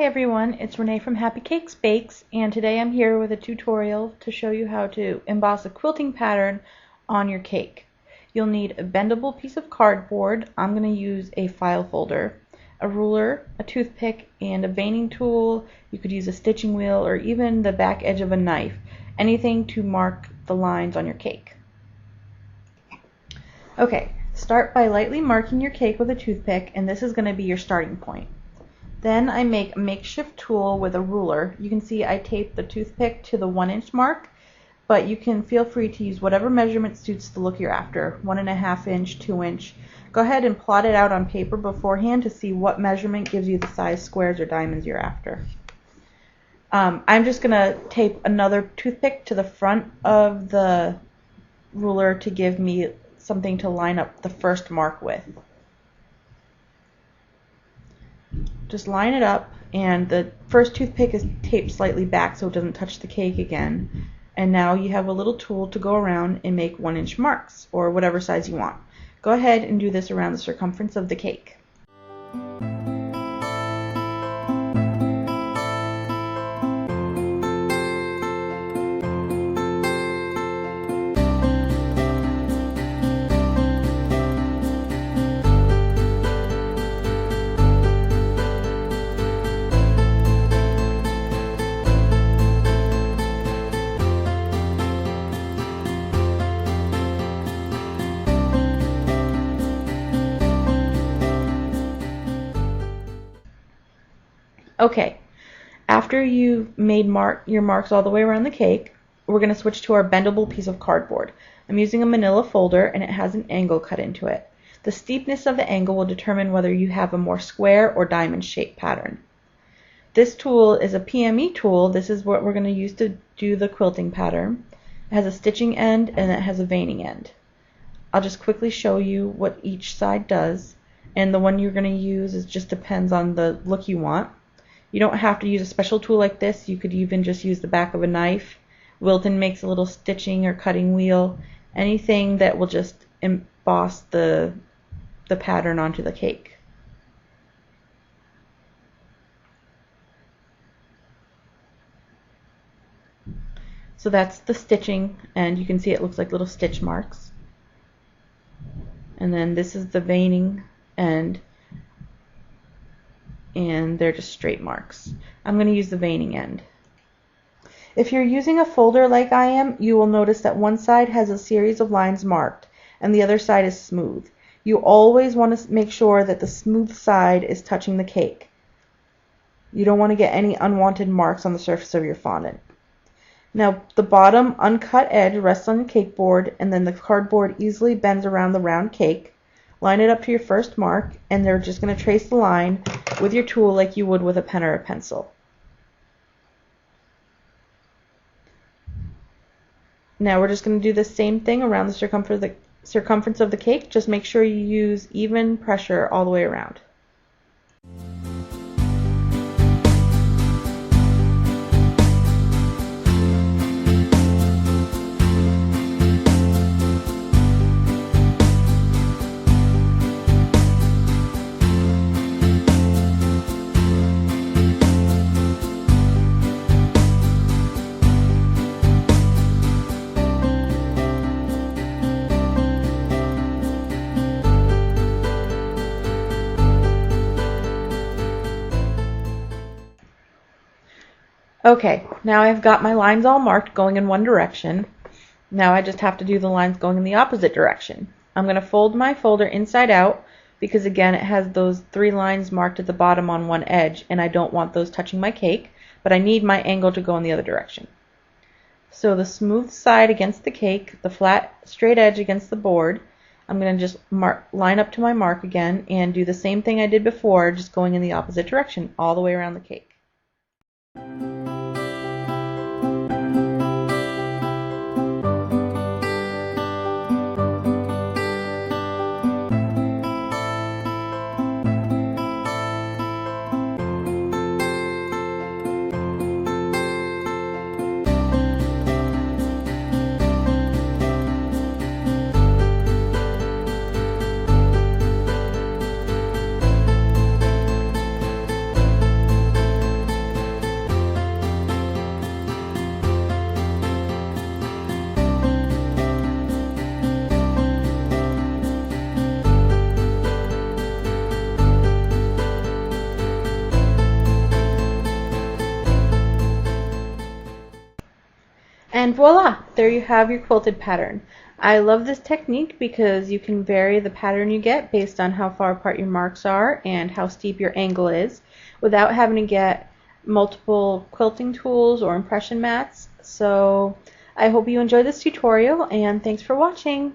Hi everyone, it's Renee from Happy Cakes Bakes, and today I'm here with a tutorial to show you how to emboss a quilting pattern on your cake. You'll need a bendable piece of cardboard. I'm going to use a file folder, a ruler, a toothpick, and a veining tool. You could use a stitching wheel or even the back edge of a knife, anything to mark the lines on your cake. Okay, start by lightly marking your cake with a toothpick, and this is going to be your starting point. Then I make a makeshift tool with a ruler. You can see I tape the toothpick to the 1-inch mark, but you can feel free to use whatever measurement suits the look you're after, 1.5 inch, 2 inch. Go ahead and plot it out on paper beforehand to see what measurement gives you the size squares or diamonds you're after. I'm just going to tape another toothpick to the front of the ruler to give me something to line up the first mark with. Just line it up, and the first toothpick is taped slightly back so it doesn't touch the cake again. And now you have a little tool to go around and make 1-inch marks, or whatever size you want. Go ahead and do this around the circumference of the cake. Okay, after you've made your marks all the way around the cake, we're going to switch to our bendable piece of cardboard. I'm using a manila folder, and it has an angle cut into it. The steepness of the angle will determine whether you have a more square or diamond shaped pattern. This tool is a PME tool. This is what we're going to use to do the quilting pattern. It has a stitching end and it has a veining end. I'll just quickly show you what each side does, and the one you're going to use just depends on the look you want. You don't have to use a special tool like this. You could even just use the back of a knife. Wilton makes a little stitching or cutting wheel, anything that will just emboss the pattern onto the cake. So that's the stitching, and you can see it looks like little stitch marks. And then this is the veining end, and they're just straight marks. I'm going to use the veining end. If you're using a folder like I am, you will notice that one side has a series of lines marked and the other side is smooth. You always want to make sure that the smooth side is touching the cake. You don't want to get any unwanted marks on the surface of your fondant. Now, the bottom uncut edge rests on the cake board, and then the cardboard easily bends around the round cake. Line it up to your first mark, and they're just going to trace the line with your tool like you would with a pen or a pencil. Now we're just going to do the same thing around the circumference of the cake. Just make sure you use even pressure all the way around. Okay, now I've got my lines all marked going in one direction. Now I just have to do the lines going in the opposite direction. I'm going to fold my folder inside out because again it has those 3 lines marked at the bottom on one edge, and I don't want those touching my cake, but I need my angle to go in the other direction. So the smooth side against the cake, the flat straight edge against the board, I'm going to just line up to my mark again and do the same thing I did before, just going in the opposite direction all the way around the cake. And voila, there you have your quilted pattern. I love this technique because you can vary the pattern you get based on how far apart your marks are and how steep your angle is without having to get multiple quilting tools or impression mats. So I hope you enjoyed this tutorial, and thanks for watching.